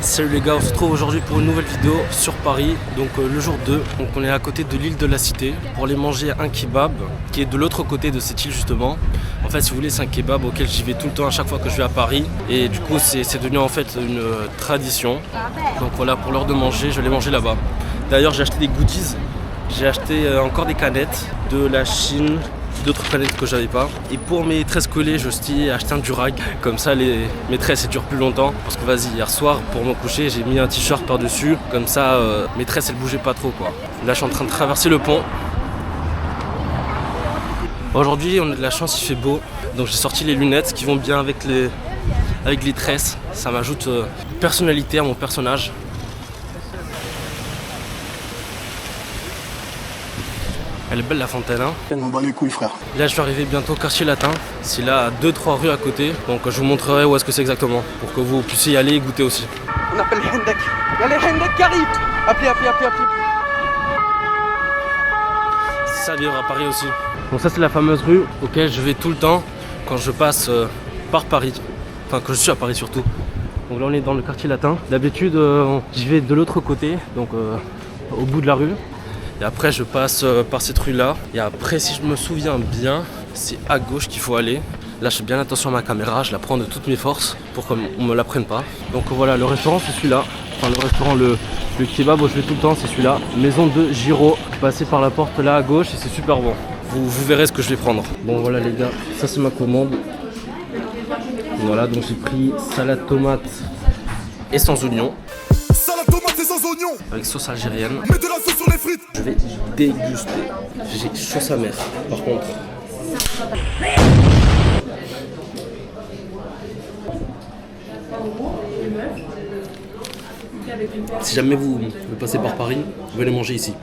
Salut les gars, on se retrouve aujourd'hui pour une nouvelle vidéo sur Paris, donc le jour 2. Donc on est à côté de l'île de la Cité pour aller manger un kebab qui est de l'autre côté de cette île justement. En fait si vous voulez c'est un kebab auquel j'y vais tout le temps à chaque fois que je vais à Paris et du coup c'est devenu en fait une tradition. Donc voilà, pour l'heure de manger, je vais aller manger là-bas. D'ailleurs j'ai acheté des goodies, j'ai acheté encore des canettes de la Chine, d'autres canettes que j'avais pas. Et pour mes tresses collées, je ai acheté un durag. Comme ça, mes tresses elles durent plus longtemps. Parce que vas-y, hier soir, pour me coucher, j'ai mis un t-shirt par-dessus. Comme ça, mes tresses elles bougeaient pas trop quoi. Là, je suis en train de traverser le pont. Aujourd'hui, on a de la chance, il fait beau. Donc j'ai sorti les lunettes qui vont bien avec les tresses. Ça m'ajoute personnalité à mon personnage. Elle est belle la fontaine hein. On bat les couilles frère. Là je vais arriver bientôt au quartier latin. C'est là à 2-3 rues à côté. Donc je vous montrerai où est-ce que c'est exactement. Pour que vous puissiez y aller et goûter aussi. On appelle Hendek. Il y a les Hendek qui arrivent. Appelez. Ça vivre à Paris aussi. Donc ça c'est la fameuse rue auquel je vais tout le temps quand je passe par Paris. Enfin quand je suis à Paris surtout. Donc là on est dans le quartier latin. D'habitude j'y vais de l'autre côté. Donc au bout de la rue. Et après je passe par cette rue là. Et après si je me souviens bien, c'est à gauche qu'il faut aller. Là je fais bien attention à ma caméra, je la prends de toutes mes forces pour qu'on me la prenne pas. Donc voilà, le restaurant c'est celui-là. Enfin le restaurant, le kebab où je vais tout le temps c'est celui-là. Maison de Giro. Passez par la porte là à gauche et c'est super bon. Vous verrez ce que je vais prendre. Bon voilà les gars, ça c'est ma commande. Voilà, donc j'ai pris salade tomate et sans oignon. Avec sauce algérienne. Mettez la sauce sur les frites. Je vais déguster. J'ai chaud sa mère par contre. Si jamais vous passez par Paris, venez manger ici.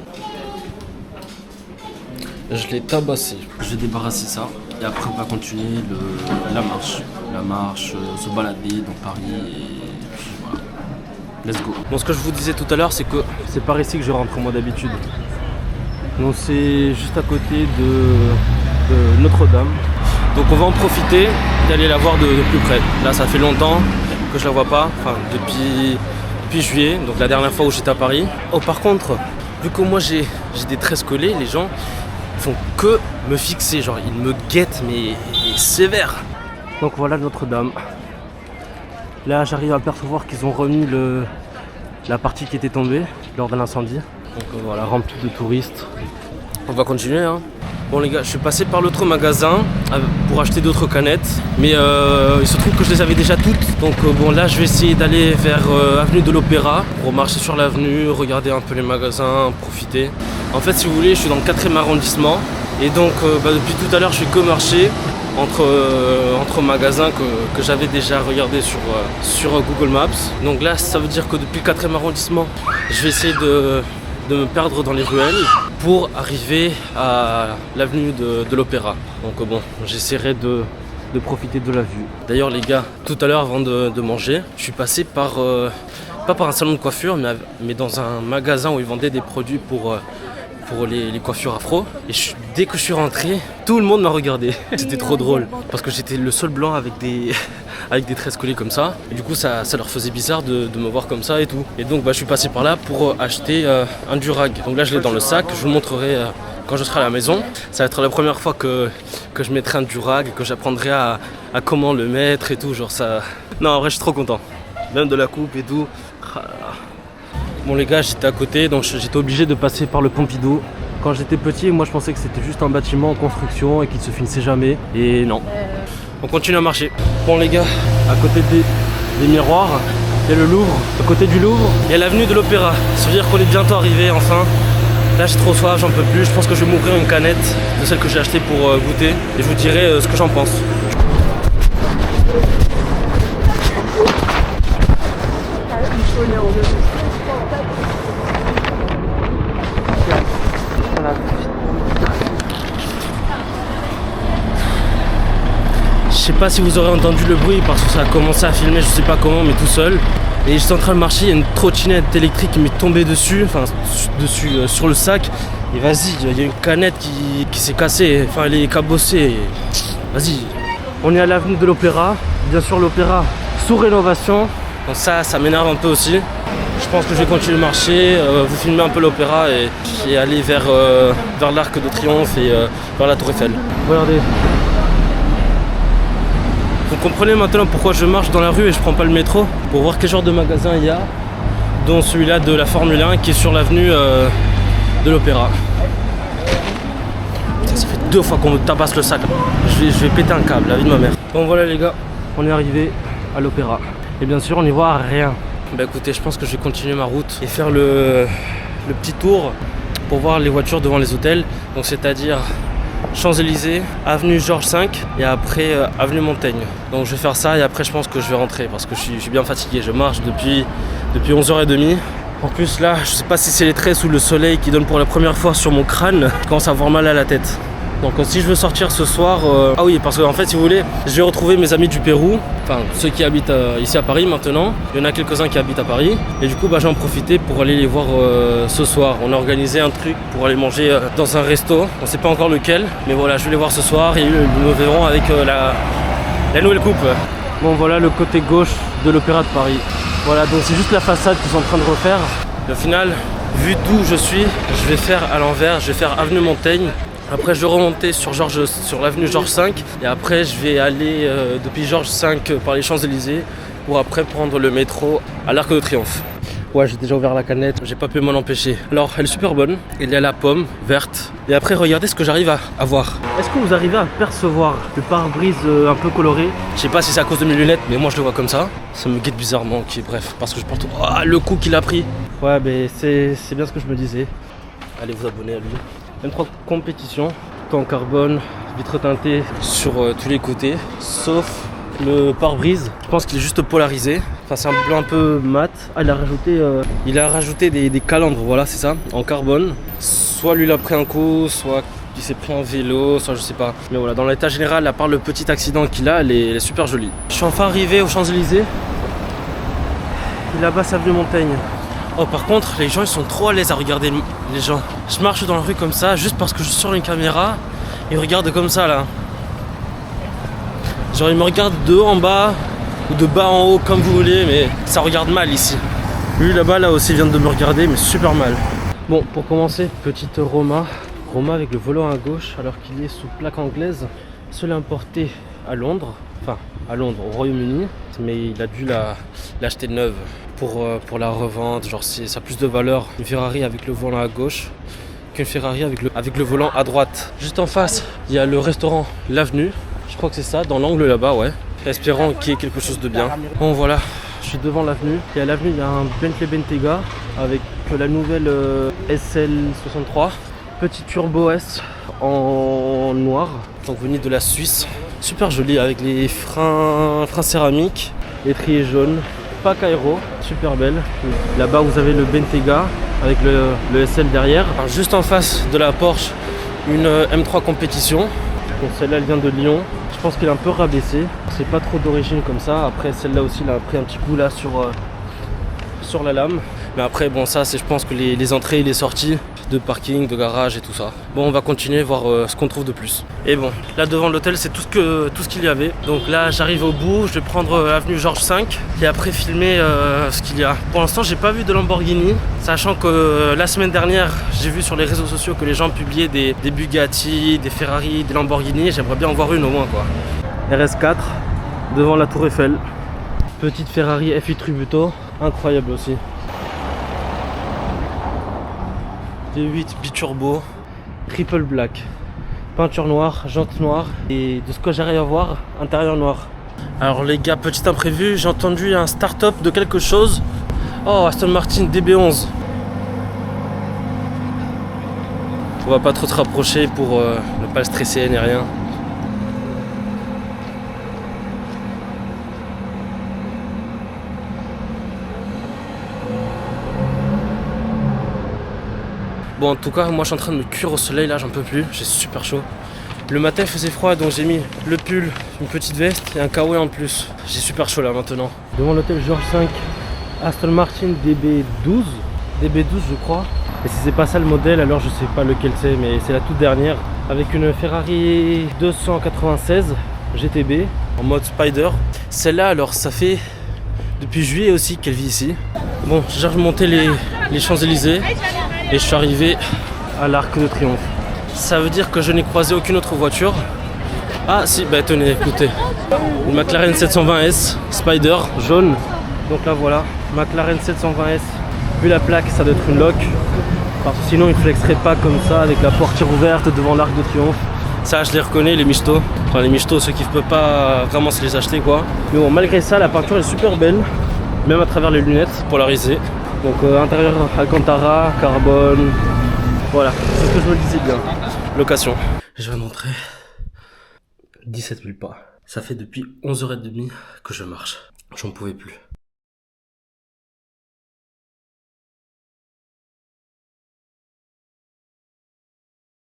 Je l'ai tabassé. Je vais débarrasser ça. Et après on va continuer la marche. Se balader dans Paris et puis voilà. Let's go. Bon, ce que je vous disais tout à l'heure, c'est que c'est par ici que je rentre moi d'habitude. Donc c'est juste à côté de Notre-Dame. Donc on va en profiter d'aller la voir de plus près. Là ça fait longtemps que je la vois pas, enfin depuis juillet, donc la dernière fois où j'étais à Paris. Oh par contre, vu que moi j'ai des tresses collées, les gens font que me fixer, genre ils me guettent mais sévère. Donc voilà Notre-Dame. Là j'arrive à percevoir qu'ils ont remis la partie qui était tombée lors de l'incendie. Donc voilà, rempli de touristes. On va continuer hein. Bon les gars, je suis passé par l'autre magasin pour acheter d'autres canettes. Mais il se trouve que je les avais déjà toutes. Donc bon là je vais essayer d'aller vers avenue de l'Opéra pour marcher sur l'avenue, regarder un peu les magasins, profiter. En fait si vous voulez, je suis dans le 4e arrondissement. Et donc depuis tout à l'heure je fais que marcher entre magasins que j'avais déjà regardé sur Google Maps. Donc là ça veut dire que depuis le 4e arrondissement je vais essayer de me perdre dans les ruelles pour arriver à l'avenue de l'Opéra. Donc bon, j'essaierai de profiter de la vue. D'ailleurs les gars, tout à l'heure avant de manger, je suis passé par pas par un salon de coiffure mais dans un magasin où ils vendaient des produits pour les coiffures afro. Et dès que je suis rentré, tout le monde m'a regardé. C'était trop drôle parce que j'étais le seul blanc avec des tresses collées comme ça. Et du coup ça leur faisait bizarre de me voir comme ça et tout. Et donc je suis passé par là pour acheter un durag. Donc là je l'ai dans le sac, je vous le montrerai quand je serai à la maison. Ça va être la première fois que je mettrai un durag et que j'apprendrai à comment le mettre et tout. Genre ça. Non en vrai je suis trop content. Même de la coupe et tout. Bon les gars, j'étais à côté, donc j'étais obligé de passer par le Pompidou. Quand j'étais petit, moi je pensais que c'était juste un bâtiment en construction et qu'il ne se finissait jamais. Et non. On continue à marcher. Bon les gars, à côté des miroirs, il y a le Louvre. À côté du Louvre, il y a l'avenue de l'Opéra. Ça veut dire qu'on est bientôt arrivé enfin. Là j'ai trop soif, j'en peux plus. Je pense que je vais m'ouvrir une canette de celle que j'ai achetée pour goûter. Et je vous dirai ce que j'en pense. Je sais pas si vous aurez entendu le bruit parce que ça a commencé à filmer, je sais pas comment, mais tout seul. Et j'étais en train de marcher, il y a une trottinette électrique qui m'est tombée dessus, sur le sac. Et vas-y, il y a une canette qui s'est cassée, enfin elle est cabossée. Vas-y, on est à l'avenue de l'Opéra. Bien sûr l'Opéra sous rénovation. Donc ça m'énerve un peu aussi. Je pense que je vais continuer de marcher, vous filmer un peu l'opéra et aller vers l'Arc de Triomphe et vers la Tour Eiffel. Regardez. Vous comprenez maintenant pourquoi je marche dans la rue et je prends pas le métro? Pour voir quel genre de magasin il y a, dont celui-là de la Formule 1 qui est sur l'avenue de l'Opéra. Ça fait 2 fois qu'on me tabasse le sac. Je vais péter un câble, la vie de ma mère. Bon voilà les gars, on est arrivé à l'Opéra. Et bien sûr on n'y voit rien. Bah écoutez, je pense que je vais continuer ma route et faire le petit tour pour voir les voitures devant les hôtels. Donc c'est-à-dire Champs-Élysées, avenue Georges V et après avenue Montaigne. Donc je vais faire ça et après je pense que je vais rentrer parce que je suis bien fatigué. Je marche depuis 11h30. En plus là, je sais pas si c'est les tresses ou le soleil qui donne pour la première fois sur mon crâne. Je commence à avoir mal à la tête. Donc si je veux sortir ce soir, ah oui, parce qu'en fait si vous voulez, je vais retrouver mes amis du Pérou, enfin ceux qui habitent ici à Paris maintenant. Il y en a quelques-uns qui habitent à Paris et du coup je vais en profiter pour aller les voir ce soir. On a organisé un truc pour aller manger dans un resto, on sait pas encore lequel, mais voilà, je vais les voir ce soir et ils me verront avec la nouvelle coupe. Bon voilà le côté gauche de l'Opéra de Paris. Voilà, donc c'est juste la façade qu'ils sont en train de refaire. Au final, vu d'où je suis, je vais faire à l'envers, je vais faire avenue Montaigne. Après je vais remonter sur l'avenue Georges V et après je vais aller depuis Georges V par les Champs-Élysées pour après prendre le métro à l'Arc de Triomphe. Ouais, j'ai déjà ouvert la canette, j'ai pas pu m'en empêcher. Alors elle est super bonne, il y a la pomme verte et après regardez ce que j'arrive à voir. Est-ce que vous arrivez à percevoir le pare-brise un peu coloré? Je sais pas si c'est à cause de mes lunettes mais moi je le vois comme ça. Ça me guette bizarrement, ok bref, parce que je porte... Oh, le coup qu'il a pris. Ouais mais c'est bien ce que je me disais. Allez vous abonner à lui. M3 compétition, tout en carbone, vitre teintée sur tous les côtés, sauf le pare-brise. Je pense qu'il est juste polarisé. Enfin c'est un blanc un peu mat. Ah il a rajouté des calandres, voilà c'est ça, en carbone. Soit lui il a pris un coup, soit il s'est pris un vélo, soit je sais pas. Mais voilà, dans l'état général, à part le petit accident qu'il a, elle est super jolie. Je suis enfin arrivé aux Champs-Élysées. Et là-bas c'est avenue Montaigne. Oh par contre les gens ils sont trop à l'aise à regarder les gens. Je marche dans la rue comme ça juste parce que je suis sur une caméra. Ils regardent comme ça là. Genre ils me regardent de haut en bas ou de bas en haut comme vous voulez, mais ça regarde mal ici. Lui là-bas là aussi vient de me regarder mais super mal. Bon pour commencer, petite Roma avec le volant à gauche alors qu'il est sous plaque anglaise. Celui importé à Londres, enfin à Londres au Royaume-Uni, mais il a dû l'acheter neuve pour la revente. Genre ça a plus de valeur une Ferrari avec le volant à gauche qu'une Ferrari avec le volant à droite. Juste en face il y a le restaurant L'Avenue, je crois que c'est ça, dans l'angle là-bas, ouais. Espérons qu'il y ait quelque chose de bien. Bon voilà, je suis devant l'avenue. Et à l'avenue il y a un Bentley Bentayga avec la nouvelle SL63. Petit Turbo S en noir, donc venu de la Suisse. Super joli avec les freins céramiques, l'étrier jaune, pack aéro, super belle. Là-bas vous avez le Bentayga avec le SL derrière. Alors, juste en face de la Porsche, une M3 compétition. Donc celle-là elle vient de Lyon. Je pense qu'elle est un peu rabaissée. C'est pas trop d'origine comme ça. Après celle-là aussi elle a pris un petit coup là sur la lame. Mais après bon ça c'est je pense que les entrées et les sorties de parking, de garage et tout ça. Bon on va continuer voir ce qu'on trouve de plus. Et bon là devant l'hôtel c'est tout ce qu'il y avait. Donc là j'arrive au bout, je vais prendre l'avenue Georges V et après filmer ce qu'il y a. Pour l'instant j'ai pas vu de Lamborghini, sachant que la semaine dernière j'ai vu sur les réseaux sociaux que les gens publiaient des Bugatti, des Ferrari, des Lamborghini. J'aimerais bien en voir une au moins quoi. RS4 devant la Tour Eiffel. Petite Ferrari F8 Tributo, incroyable aussi. V8 biturbo, triple black, peinture noire, jantes noires et de ce que j'arrive à voir, intérieur noir. Alors les gars, petit imprévu, j'ai entendu un start-up de quelque chose. Oh, Aston Martin DB11. On va pas trop te rapprocher pour ne pas le stresser ni rien. Bon en tout cas moi je suis en train de me cuire au soleil là, j'en peux plus, j'ai super chaud. Le matin il faisait froid donc j'ai mis le pull, une petite veste et un kawaii en plus. J'ai super chaud là maintenant. Devant l'hôtel Georges V, Aston Martin DB12 je crois. Et si c'est pas ça le modèle alors je sais pas lequel c'est mais c'est la toute dernière. Avec une Ferrari 296 GTB en mode Spider. Celle-là alors ça fait depuis juillet aussi qu'elle vit ici. Bon, j'ai remonté les Champs-Élysées et je suis arrivé à l'Arc de Triomphe. Ça veut dire que je n'ai croisé aucune autre voiture. Ah si, bah tenez, écoutez. Une McLaren 720S Spider jaune. Donc là voilà, McLaren 720S. Vu la plaque, ça doit être une loc. Parce que sinon, il ne flexerait pas comme ça avec la portière ouverte devant l'Arc de Triomphe. Ça, je les reconnais, les michtos. Enfin, les michtos, ceux qui ne peuvent pas vraiment se les acheter, quoi. Mais bon, malgré ça, la peinture est super belle. Même à travers les lunettes polarisées. Donc, intérieur Alcantara, carbone. Voilà, c'est ce que je me disais bien. Location. Je viens d'entrer. 17 000 pas. Ça fait depuis 11h30 que je marche. J'en pouvais plus.